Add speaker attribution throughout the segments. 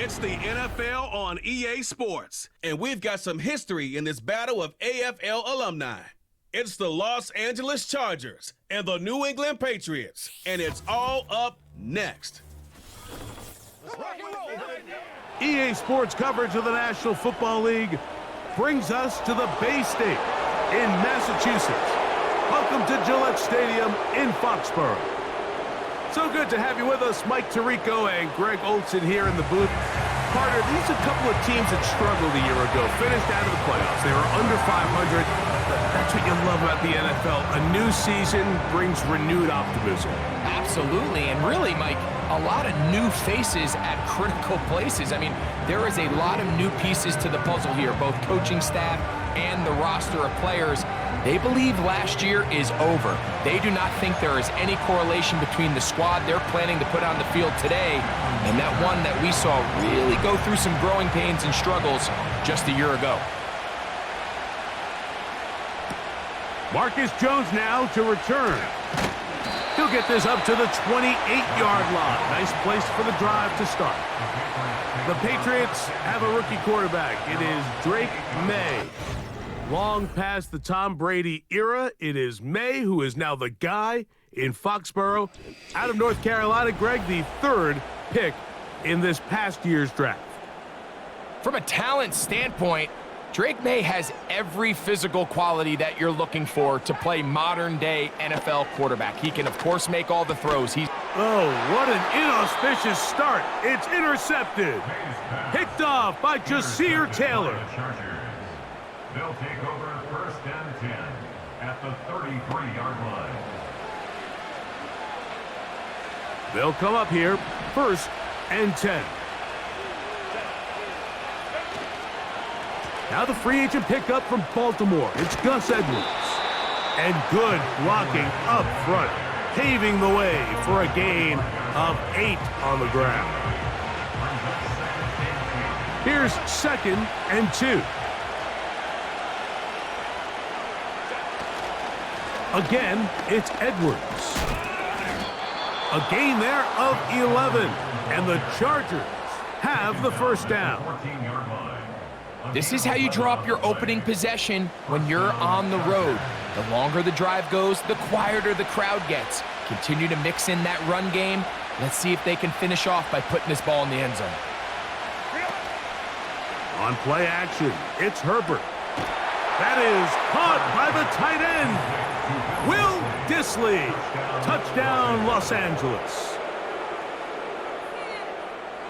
Speaker 1: It's the NFL on EA Sports, and we've got some history in this battle of AFL alumni. It's the Los Angeles Chargers and the New England Patriots, and it's all up next.
Speaker 2: EA Sports coverage of the National Football League brings us to the Bay State in Massachusetts. Welcome to Gillette Stadium in Foxborough. So good to have you with us, Mike Tirico and Greg Olson here in the booth. Carter, these are a couple of teams that struggled a year ago, finished out of the playoffs. They were under 500. That's what you love about the NFL. A new season brings renewed optimism.
Speaker 3: Absolutely, and really, Mike, a lot of new faces at critical places. I mean, there is a lot of new pieces to the puzzle here, both coaching staff and the roster of players. They believe last year is over. They do not think there is any correlation between the squad they're planning to put on the field today and that one that we saw really go through some growing pains and struggles just a year ago.
Speaker 2: Marcus Jones now to return. He'll get this up to the 28-yard line. Nice place for the drive to start. The Patriots have a rookie quarterback. It is Drake May. Long past the Tom Brady era, it is May who is now the guy in Foxborough. Out of North Carolina, Greg, the third pick in this past year's draft.
Speaker 3: From a talent standpoint, Drake May has every physical quality that you're looking for to play modern-day NFL quarterback. He can, of course, make all the throws.
Speaker 2: Oh, what an inauspicious start. It's intercepted. Picked off by Jasir Taylor.
Speaker 4: They'll take over first and 10 at the 33-yard line.
Speaker 2: They'll come up here, first and 10. Now the free agent pickup from Baltimore. It's Gus Edwards. And good blocking up front, paving the way for a gain of 8 on the ground. Here's second and 2. Again, it's Edwards. A gain there of 11. And the Chargers have the first down.
Speaker 3: This is how you draw up your opening possession when you're on the road. The longer the drive goes, the quieter the crowd gets. Continue to mix in that run game. Let's see if they can finish off by putting this ball in the end zone.
Speaker 2: On play action, it's Herbert. That is caught by the tight end, Will Dissly. Touchdown, Los Angeles.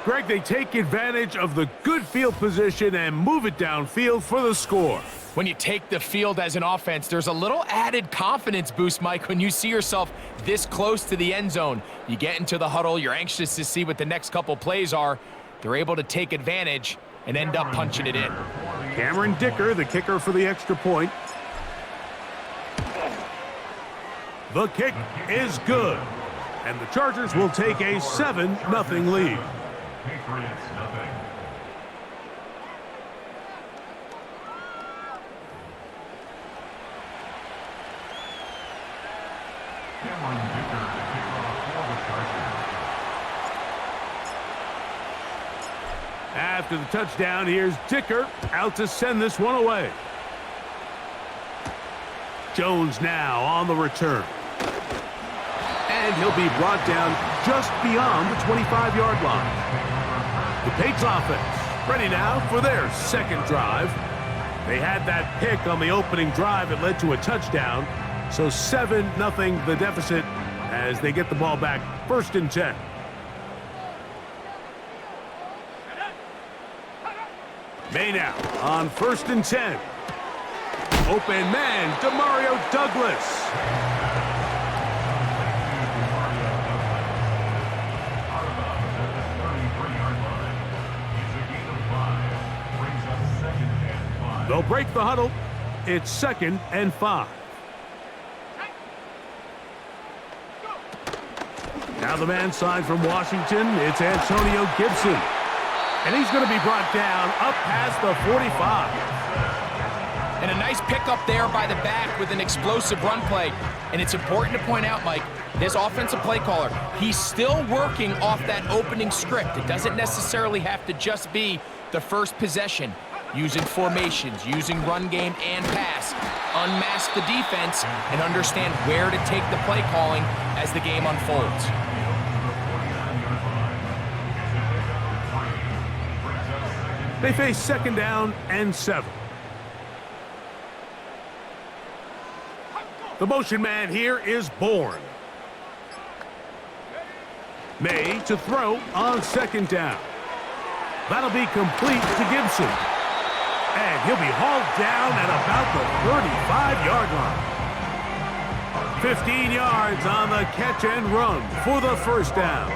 Speaker 2: Greg, they take advantage of the good field position and move it downfield for the score.
Speaker 3: When you take the field as an offense, there's a little added confidence boost, Mike, when you see yourself this close to the end zone. You get into the huddle, you're anxious to see what the next couple plays are. They're able to take advantage and end up punching it in.
Speaker 2: Cameron Dicker, the kicker for the extra point. The kick is good, and the Chargers will take a 7-0 lead.
Speaker 4: Patriots, nothing. Cameron Dicker to kick off for the Chargers.
Speaker 2: After the touchdown, here's Dicker out to send this one away. Jones now on the return. And he'll be brought down just beyond the 25-yard line. The Patriots offense ready now for their second drive. They had that pick on the opening drive. It led to a touchdown. So 7-0 the deficit as they get the ball back first and 10. May now on first and 10. Open man, Demario Douglas. They'll break the huddle. It's second and 5. Now the man signed from Washington. It's Antonio Gibson. And he's going to be brought down up past the 45.
Speaker 3: And a nice pickup there by the back with an explosive run play. And it's important to point out, Mike, this offensive play caller, he's still working off that opening script. It doesn't necessarily have to just be the first possession. Using formations, using run game and pass. Unmask the defense and understand where to take the play calling as the game unfolds.
Speaker 2: They face 2nd down and 7. The motion man here is Bourne. May to throw on 2nd down. That'll be complete to Gibson. And he'll be hauled down at about the 35-yard line. 15 yards on the catch and run for the 1st down.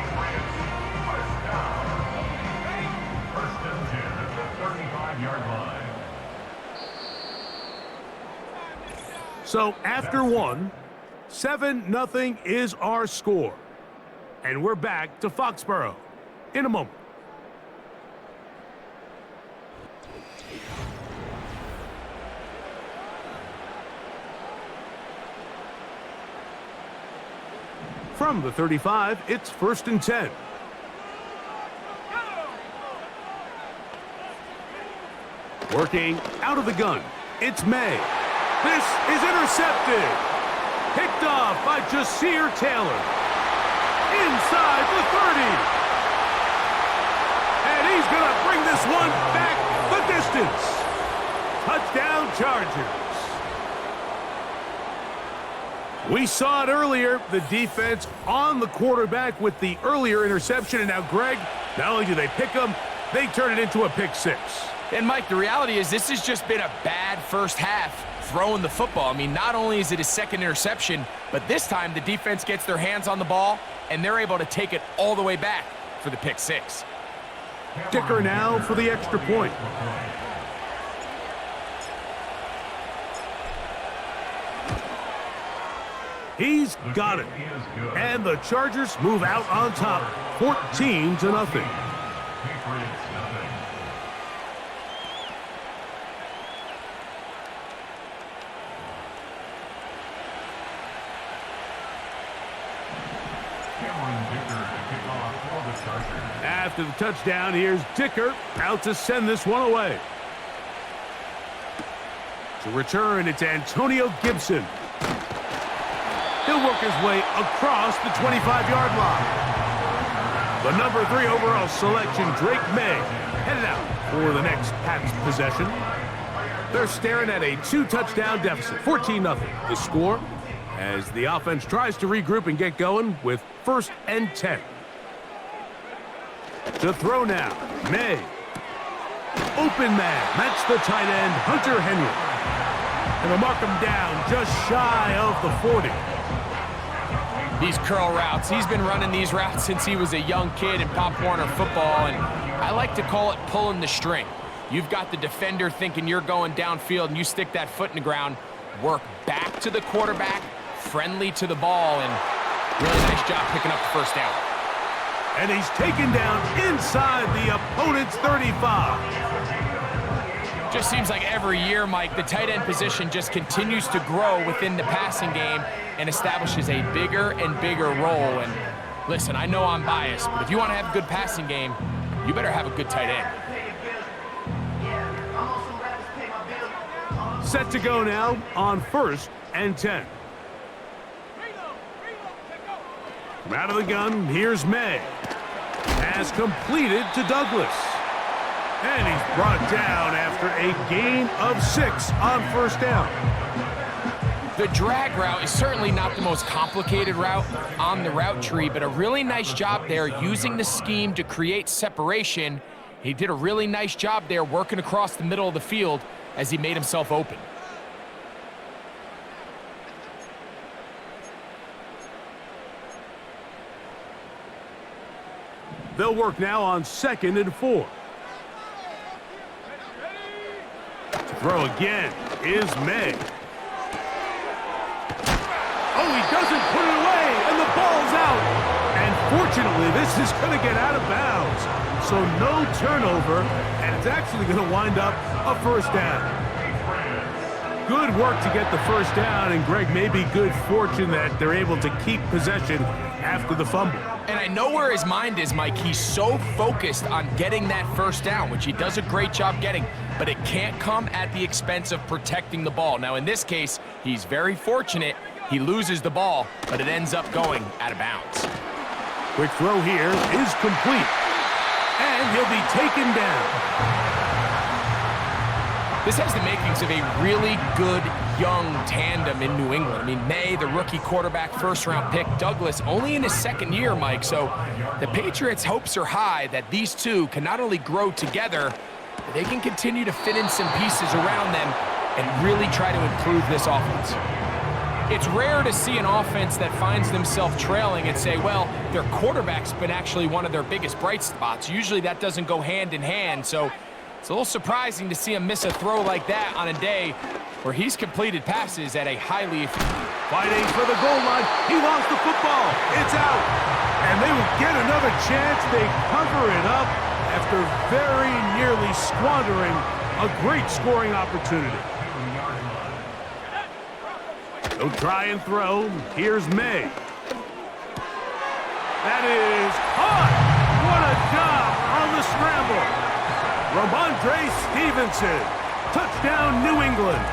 Speaker 4: First and 10 at the 35-yard line.
Speaker 2: So after 1, 7-0 is our score. And we're back to Foxborough in a moment. From the 35, it's 1st and 10. Working out of the gun, it's May. This is intercepted. Picked off by Jasir Taylor. Inside the 30. And he's going to bring this one back the distance. Touchdown Chargers. We saw it earlier, the defense on the quarterback with the earlier interception, and now, Greg, not only do they pick him, they turn it into a pick 6.
Speaker 3: And, Mike, the reality is this has just been a bad first half throwing the football. I mean, not only is it his 2nd interception, but this time the defense gets their hands on the ball, and they're able to take it all the way back for the pick 6.
Speaker 2: Dicker now for the extra point. He's got it. And the Chargers move out on top, 14-0.
Speaker 4: Patriots 0.
Speaker 2: After the touchdown, here's Dicker out to send this one away. To return, it's Antonio Gibson. He'll work his way across the 25-yard line. The number 3 overall selection, Drake May, headed out for the next Pats possession. They're staring at a 2-touchdown deficit, 14-0. The score as the offense tries to regroup and get going with 1st and 10. To throw now, May. Open man, that's the tight end, Hunter Henry. And they'll mark him down just shy of the 40.
Speaker 3: These curl routes, he's been running these routes since he was a young kid in Pop Warner football, and I like to call it pulling the string. You've got the defender thinking you're going downfield, and you stick that foot in the ground, work back to the quarterback, friendly to the ball, and really nice job picking up the 1st down.
Speaker 2: And he's taken down inside the opponent's 35.
Speaker 3: Just seems like every year, Mike, the tight end position just continues to grow within the passing game and establishes a bigger and bigger role. And listen, I know I'm biased, but if you want to have a good passing game, you better have a good tight end.
Speaker 2: Set to go now on 1st and 10. From out of the gun, here's May. Pass completed to Douglas. And he's brought down after a gain of 6 on 1st down.
Speaker 3: The drag route is certainly not the most complicated route on the route tree, but a really nice job there using the scheme to create separation. He did a really nice job there working across the middle of the field as he made himself open.
Speaker 2: They'll work now on 2nd and 4. To throw again is May. Oh, he doesn't put it away, and the ball's out. And fortunately, this is going to get out of bounds. So no turnover, and it's actually going to wind up a 1st down. Good work to get the first down, and Greg, maybe good fortune that they're able to keep possession after the fumble.
Speaker 3: And I know where his mind is, Mike. He's so focused on getting that first down, which he does a great job getting, but it can't come at the expense of protecting the ball. Now, in this case, he's very fortunate. He loses the ball, but it ends up going out of bounds.
Speaker 2: Quick throw here is complete, and he'll be taken down.
Speaker 3: This has the makings of a really good young tandem in New England. I mean, May, the rookie quarterback, first-round pick. Douglas, only in his second year, Mike. So the Patriots' hopes are high that these two can not only grow together, but they can continue to fit in some pieces around them and really try to improve this offense. It's rare to see an offense that finds themselves trailing and say, well, their quarterback's been actually one of their biggest bright spots. Usually that doesn't go hand in hand, so it's a little surprising to see him miss a throw like that on a day where he's completed passes at a highly...
Speaker 2: Fighting for the goal line. He lost the football. It's out. And they will get another chance. They cover it up after very nearly squandering a great scoring opportunity. They'll try and throw. Here's May. That is caught. What a job on the scramble. Ramondre Stevenson, touchdown New England.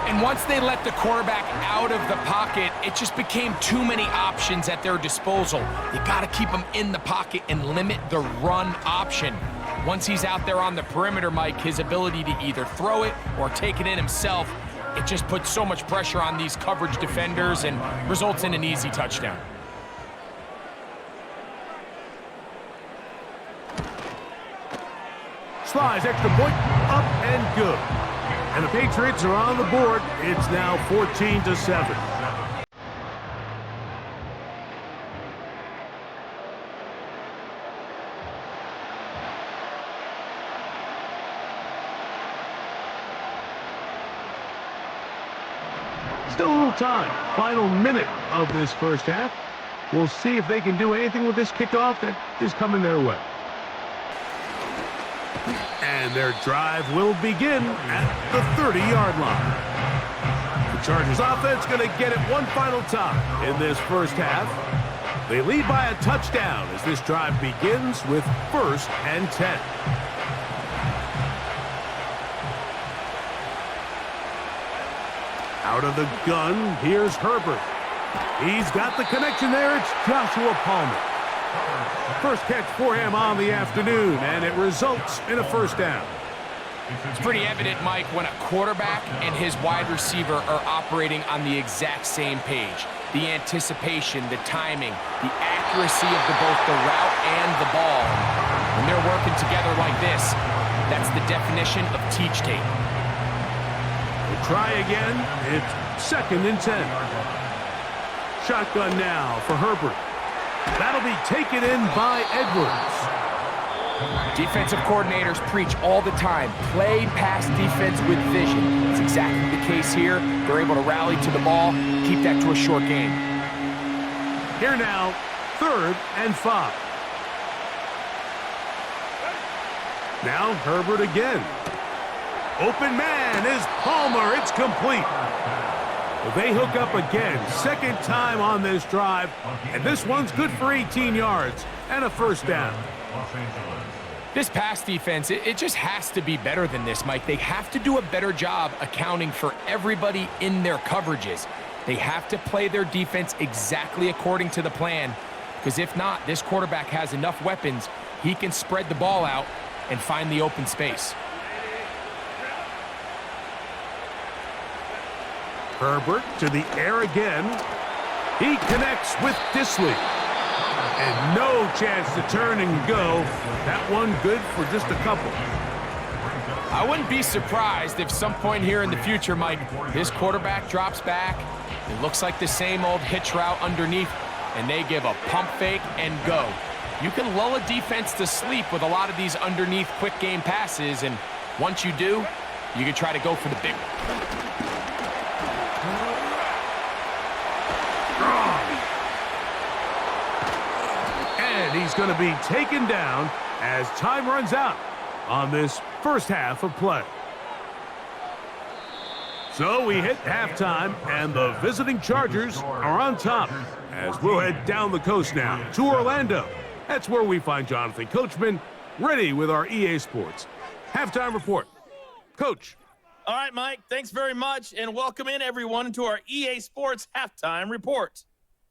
Speaker 3: And once they let the quarterback out of the pocket, it just became too many options at their disposal. You got to keep him in the pocket and limit the run option. Once he's out there on the perimeter, Mike, his ability to either throw it or take it in himself, it just puts so much pressure on these coverage defenders and results in an easy touchdown.
Speaker 2: Slides, extra point, up and good. And the Patriots are on the board. It's now 14-7. Still a little time. Final minute of this first half. We'll see if they can do anything with this kickoff that is coming their way. And their drive will begin at the 30-yard line. The Chargers offense going to get it one final time in this first half. They lead by a touchdown as this drive begins with 1st and 10. Out of the gun, here's Herbert. He's got the connection there. It's Joshua Palmer. First catch for him on the afternoon, and it results in a first down.
Speaker 3: It's pretty evident, Mike, when a quarterback and his wide receiver are operating on the exact same page. The anticipation, the timing, the accuracy of both the route and the ball. When they're working together like this, that's the definition of teach tape.
Speaker 2: We'll try again. It's 2nd and 10. Shotgun now for Herbert. That'll be taken in by Edwards.
Speaker 3: Defensive coordinators preach all the time, play pass defense with vision. It's exactly the case here. They're able to rally to the ball, keep that to a short game.
Speaker 2: Here now, 3rd and 5. Now Herbert again. Open man is Palmer. It's complete. Well, they hook up again. 2nd time on this drive, and this one's good for 18 yards and a first down.
Speaker 3: This pass defense, it just has to be better than this, Mike. They have to do a better job accounting for everybody in their coverages. They have to play their defense exactly according to the plan, because if not, this quarterback has enough weapons, he can spread the ball out and find the open space.
Speaker 2: Herbert to the air again. He connects with Disley. And no chance to turn and go. That one good for just a couple.
Speaker 3: I wouldn't be surprised if some point here in the future, Mike, this quarterback drops back. It looks like the same old hitch route underneath, and they give a pump fake and go. You can lull a defense to sleep with a lot of these underneath quick game passes, and once you do, you can try to go for the big one.
Speaker 2: And he's going to be taken down as time runs out on this first half of play. So we hit halftime, and the visiting Chargers are on top as we'll head down the coast now to Orlando. That's where we find Jonathan Coachman ready with our EA Sports halftime report. Coach.
Speaker 5: All right, Mike, thanks very much, and welcome in everyone to our EA Sports halftime report.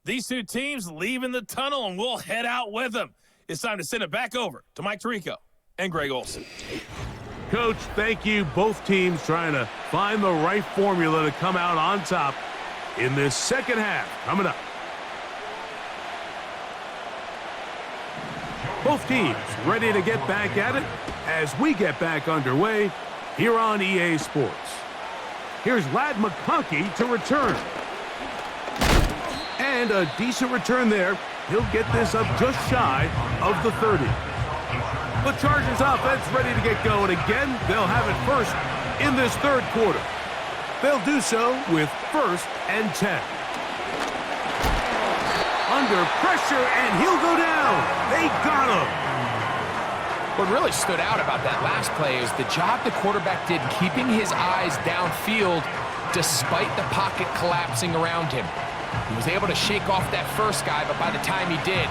Speaker 5: These two teams leaving the tunnel, and we'll head out with them. It's time to send it back over to Mike Tirico and Greg Olson.
Speaker 2: Coach, thank you. Both teams trying to find the right formula to come out on top in this second half. Coming up. Both teams ready to get back at it as we get back underway here on EA Sports. Here's Ladd McConkey to return. And a decent return there. He'll get this up just shy of the 30. The Chargers offense ready to get going again. They'll have it first in this third quarter. They'll do so with 1st and 10. Under pressure, and he'll go down. They got him.
Speaker 3: What really stood out about that last play is the job the quarterback did keeping his eyes downfield despite the pocket collapsing around him. He was able to shake off that first guy, but by the time he did,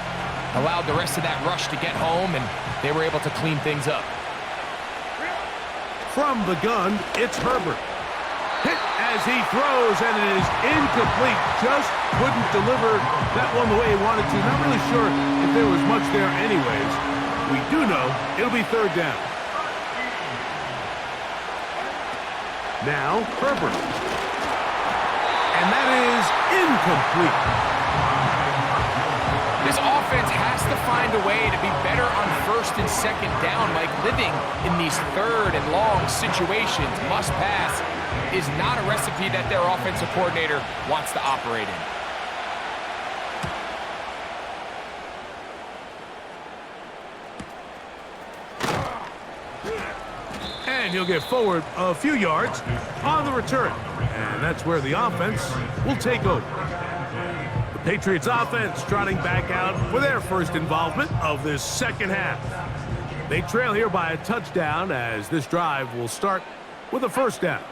Speaker 3: allowed the rest of that rush to get home, and they were able to clean things up.
Speaker 2: From the gun, it's Herbert. Hit as he throws, and it is incomplete. Just couldn't deliver that one the way he wanted to. Not really sure if there was much there anyways. We do know it'll be 3rd down. Now, Herbert. And that is incomplete.
Speaker 3: This offense has to find a way to be better on 1st and 2nd down. Like, living in these 3rd and long situations, must pass, is not a recipe that their offensive coordinator wants to operate in.
Speaker 2: And he'll get forward a few yards on the return. And that's where the offense will take over. The Patriots offense trotting back out for their first involvement of this second half. They trail here by a touchdown as this drive will start with a 1st down.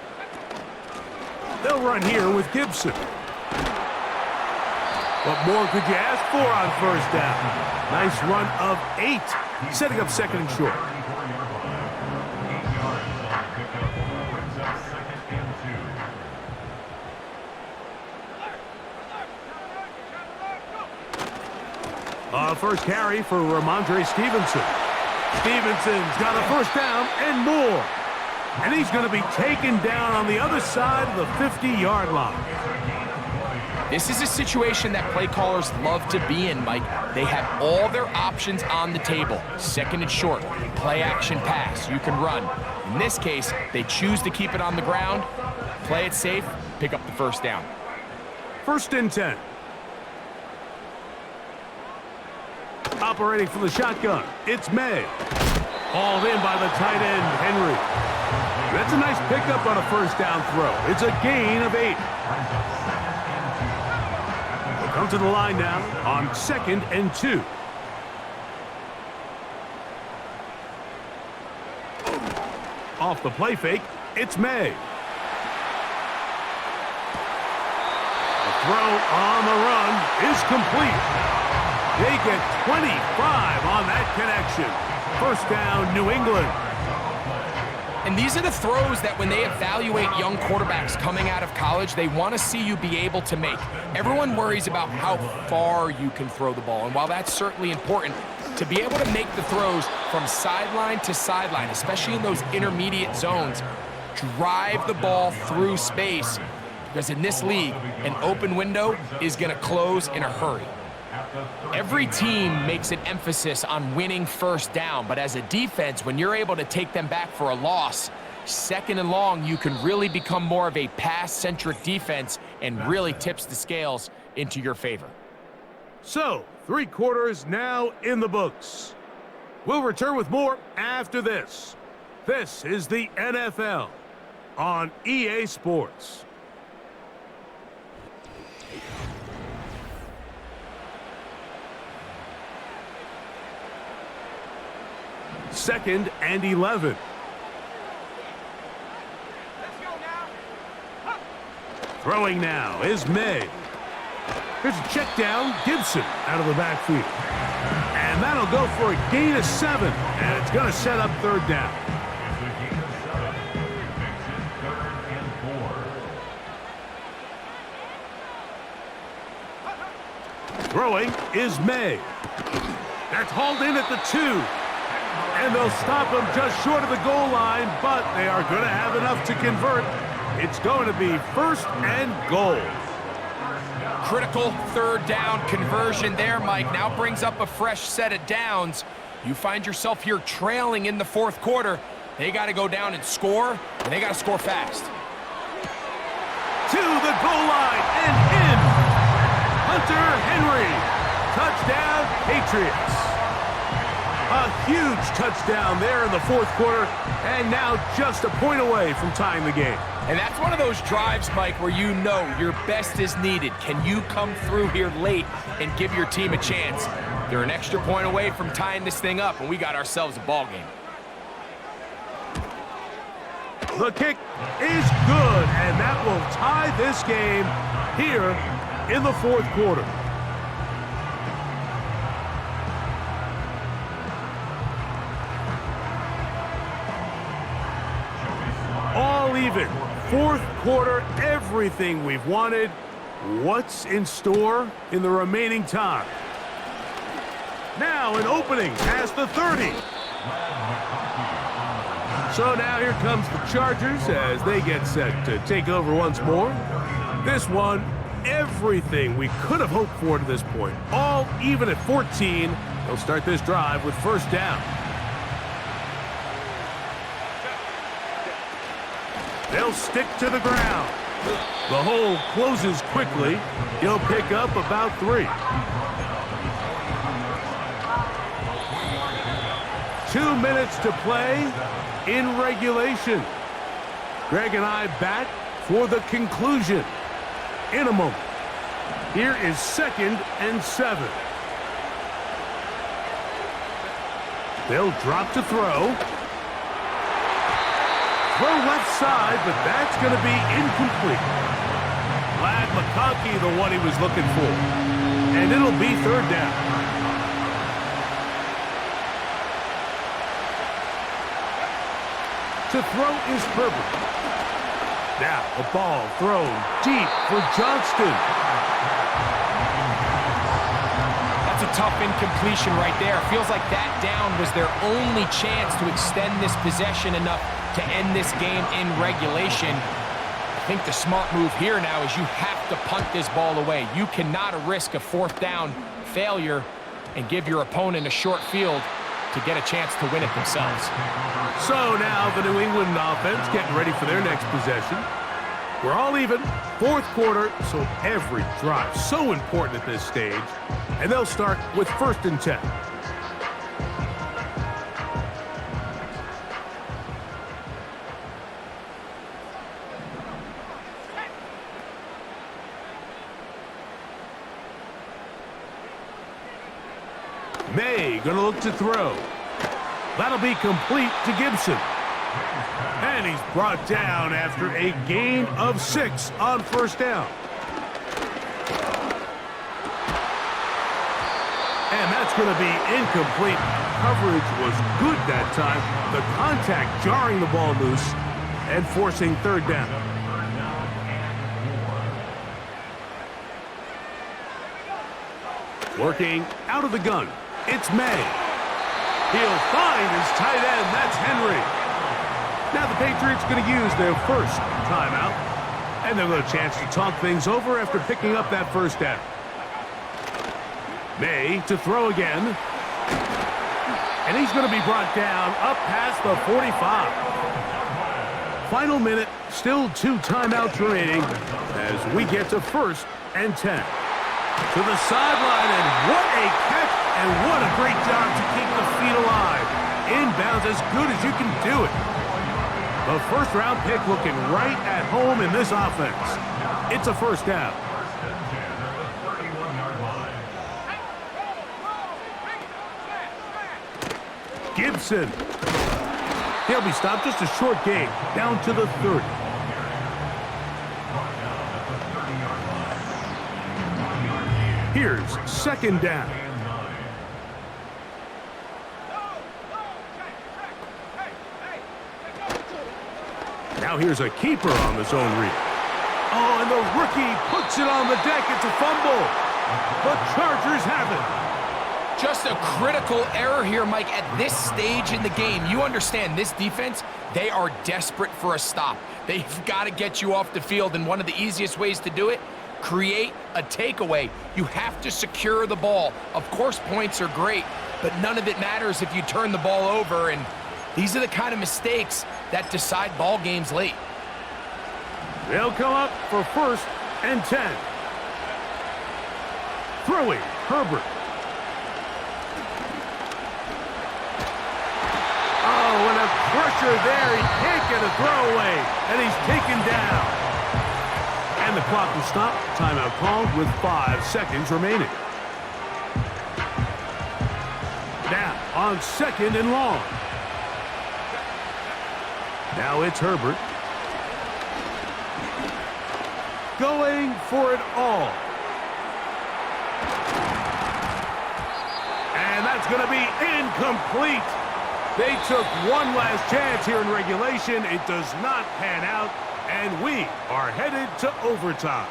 Speaker 2: They'll run here with Gibson. What more could you ask for on 1st down? Nice run of 8, setting up 2nd and short. First carry for Ramondre Stevenson. Stevenson's got a 1st down and more. And he's going to be taken down on the other side of the 50-yard line.
Speaker 3: This is a situation that play callers love to be in, Mike. They have all their options on the table. 2nd and short, play action pass, you can run. In this case, they choose to keep it on the ground, play it safe, pick up the 1st down.
Speaker 2: 1st and 10. Operating from the shotgun, it's May. Hauled in by the tight end, Henry. That's a nice pickup on a 1st down throw. It's a gain of 8. We'll come to the line now on 2nd and 2. Off the play fake, it's May. The throw on the run is complete. They get 25 on that connection. 1st down, New England.
Speaker 3: And these are the throws that when they evaluate young quarterbacks coming out of college, they want to see you be able to make. Everyone worries about how far you can throw the ball. And while that's certainly important, to be able to make the throws from sideline to sideline, especially in those intermediate zones, drive the ball through space. Because in this league, an open window is going to close in a hurry. Every team makes an emphasis on winning 1st down, but as a defense, when you're able to take them back for a loss, 2nd and long, you can really become more of a pass-centric defense and really tips the scales into your favor.
Speaker 2: So, 3 quarters now in the books. We'll return with more after this. This is the NFL on EA Sports. Second and 11.
Speaker 6: Let's go now.
Speaker 2: Throwing now is May. Here's a check down. Gibson out of the backfield. And that'll go for a gain of 7. And it's going to set up third down.
Speaker 4: It's a gain of 7. Makes it 3rd and 4.
Speaker 2: Throwing is May. That's hauled in at the 2. And they'll stop him just short of the goal line, but they are going to have enough to convert. It's going to be 1st and goal.
Speaker 3: Critical third down conversion there, Mike. Now brings up a fresh set of downs. You find yourself here trailing in the 4th quarter. They got to go down and score, and they got to score fast.
Speaker 2: To the goal line and in. Hunter Henry. Touchdown, Patriots. A huge touchdown there in the 4th quarter, and now just a point away from tying the game.
Speaker 3: And that's one of those drives, Mike, where you know your best is needed. Can you come through here late and give your team a chance? They're an extra point away from tying this thing up, and we got ourselves a ball game.
Speaker 2: The kick is good, and that will tie this game here in the 4th quarter. All even. 4th quarter, everything we've wanted. What's in store in the remaining time? Now an opening past the 30. So now here comes the Chargers as they get set to take over once more. This one, everything we could have hoped for to this point. All even at 14. They'll start this drive with 1st down. They'll stick to the ground. The hole closes quickly. He'll pick up about 3. 2 minutes to play in regulation. Greg and I back for the conclusion in a moment. Here is 2nd and 7. They'll drop to throw. Throw left side, but that's going to be incomplete. Glad McConkey the one he was looking for. And it'll be 3rd down. To throw is Herbert. Now a ball thrown deep for Johnston.
Speaker 3: That's a tough incompletion right there. Feels like that down was their only chance to extend this possession enough to end this game in regulation. I think the smart move here now is you have to punt this ball away. You cannot risk a 4th down failure and give your opponent a short field to get a chance to win it themselves.
Speaker 2: So now the New England offense getting ready for their next possession. We're all even, 4th quarter, so every drive so important at this stage. And they'll start with 1st and 10. May gonna look to throw. That'll be complete to Gibson. And he's brought down after a gain of 6 on 1st down. And that's going to be incomplete. Coverage was good that time. The contact jarring the ball loose and forcing 3rd down. Working out of the gun. It's May. He'll find his tight end. That's Henry. Now the Patriots going to use their 1st timeout. And they'll get a chance to talk things over after picking up that 1st down. May to throw again. And he's going to be brought down up past the 45. Final minute, still 2 timeouts remaining as we get to 1st and 10. To the sideline, and what a catch, and what a great job to keep the feet alive. Inbounds as good as you can do it. The 1st round pick looking right at home in this offense. It's a 1st down. Gibson. He'll be stopped, just a short gain, down to the 30. Here's second down. Now here's a keeper on the zone read. Oh, and the rookie puts it on the deck. It's a fumble. The Chargers have it.
Speaker 3: Just a critical error here, Mike, at this stage in the game. You understand this defense, they are desperate for a stop. They've got to get you off the field, and one of the easiest ways to do it, create a takeaway. You have to secure the ball. Of course, points are great, but none of it matters if you turn the ball over, and these are the kind of mistakes that decide ball games late.
Speaker 2: They'll come up for 1st and 10. Throwing, Herbert. Oh, and a pressure there. He can't get a throwaway, and he's taken down. And the clock will stop. Timeout called with 5 seconds remaining. Now on 2nd and long. Now it's Herbert. Going for it all. And that's going to be incomplete. They took one last chance here in regulation. It does not pan out, and we are headed to overtime.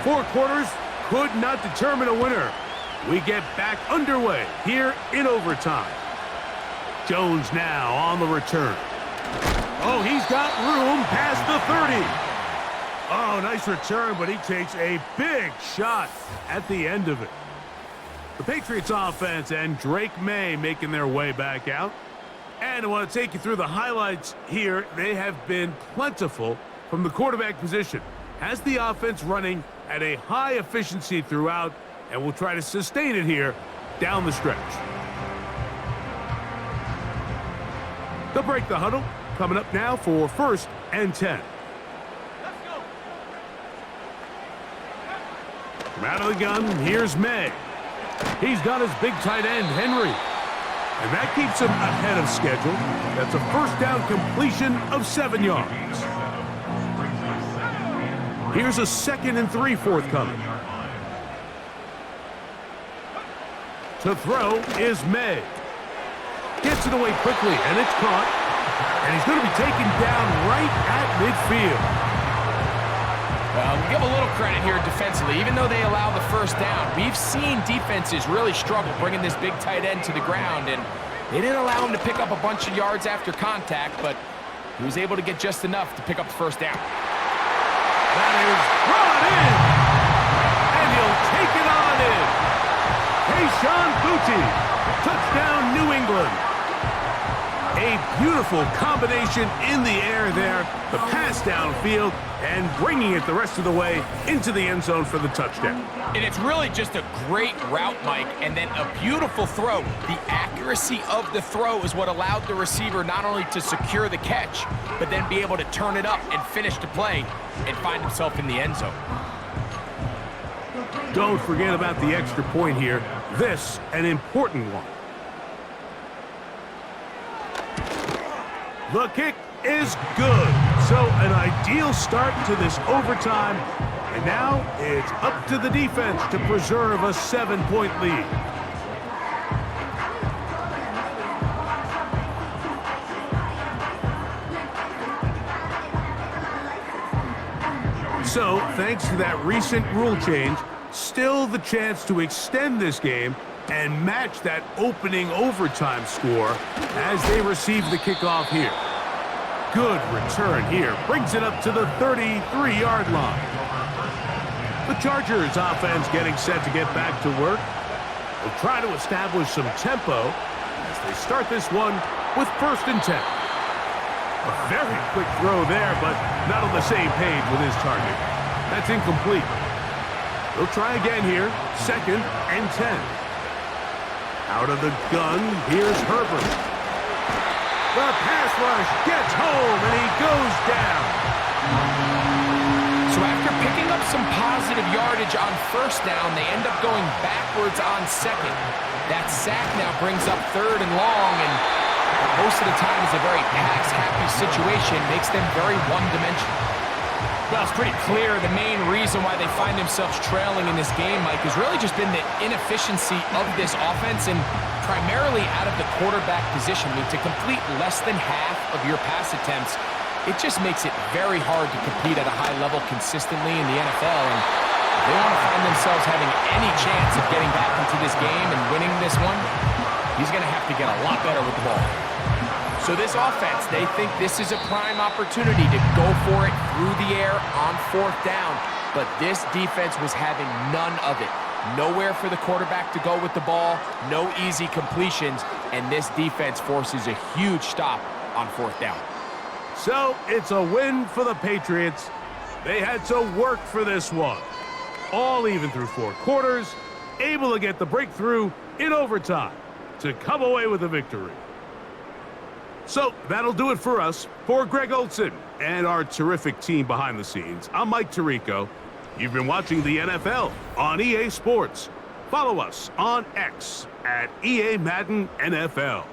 Speaker 2: Four quarters could not determine a winner. We get back underway here in overtime. Jones now on the return. Oh, he's got room past the 30. Oh, nice return, but he takes a big shot at the end of it. The Patriots offense and Drake May making their way back out. And I want to take you through the highlights here. They have been plentiful from the quarterback position. Has the offense running at a high efficiency throughout, and we'll try to sustain it here down the stretch. They'll break the huddle. Coming up now for 1st and 10. From out of the gun, here's May. He's got his big tight end, Henry. And that keeps him ahead of schedule. That's a 1st down completion of 7 yards. Here's a 2nd and 3 forthcoming. To throw is May. Gets it away quickly, and it's caught. And he's going to be taken down right at midfield.
Speaker 3: Well, we give a little credit here defensively. Even though they allow the 1st down, we've seen defenses really struggle bringing this big tight end to the ground, and they didn't allow him to pick up a bunch of yards after contact, but he was able to get just enough to pick up the 1st down.
Speaker 2: That is brought in, and he'll take it on in. Kayshon Boutte, touchdown New England. A beautiful combination in the air there, the pass downfield, and bringing it the rest of the way into the end zone for the touchdown.
Speaker 3: And it's really just a great route, Mike, and then a beautiful throw. The accuracy of the throw is what allowed the receiver not only to secure the catch, but then be able to turn it up and finish the play and find himself in the end zone.
Speaker 2: Don't forget about the extra point here. This, an important one. The kick is good. So an ideal start to this overtime. And now it's up to the defense to preserve a 7-point lead. So, thanks to that recent rule change, still the chance to extend this game and match that opening overtime score as they receive the kickoff here. Good return here. Brings it up to the 33-yard line. The Chargers offense getting set to get back to work. They'll try to establish some tempo. they start this one with 1st and 10. A very quick throw there, but not on the same page with his target. That's incomplete. They'll try again here, 2nd and 10. Out of the gun, here's Herbert. The pass rush gets home, and he goes down.
Speaker 3: So after picking up some positive yardage on 1st down, they end up going backwards on 2nd. That sack now brings up 3rd and long, and most of the time is a very pass-happy situation, makes them very one-dimensional. Well, it's pretty clear the main reason why they find themselves trailing in this game, Mike, has really just been the inefficiency of this offense and primarily out of the quarterback position. I mean, to complete less than half of your pass attempts, it just makes it very hard to compete at a high level consistently in the NFL. And if they want to find themselves having any chance of getting back into this game and winning this one, he's going to have to get a lot better with the ball. So this offense, they think this is a prime opportunity to go for it through the air on 4th down. But this defense was having none of it. Nowhere for the quarterback to go with the ball, no easy completions, and this defense forces a huge stop on 4th down.
Speaker 2: So it's a win for the Patriots. They had to work for this one. All even through 4 quarters, able to get the breakthrough in overtime to come away with a victory. So that'll do it for us. For Greg Olson and our terrific team behind the scenes, I'm Mike Tirico. You've been watching the NFL on EA Sports. Follow us on X at EA Madden NFL.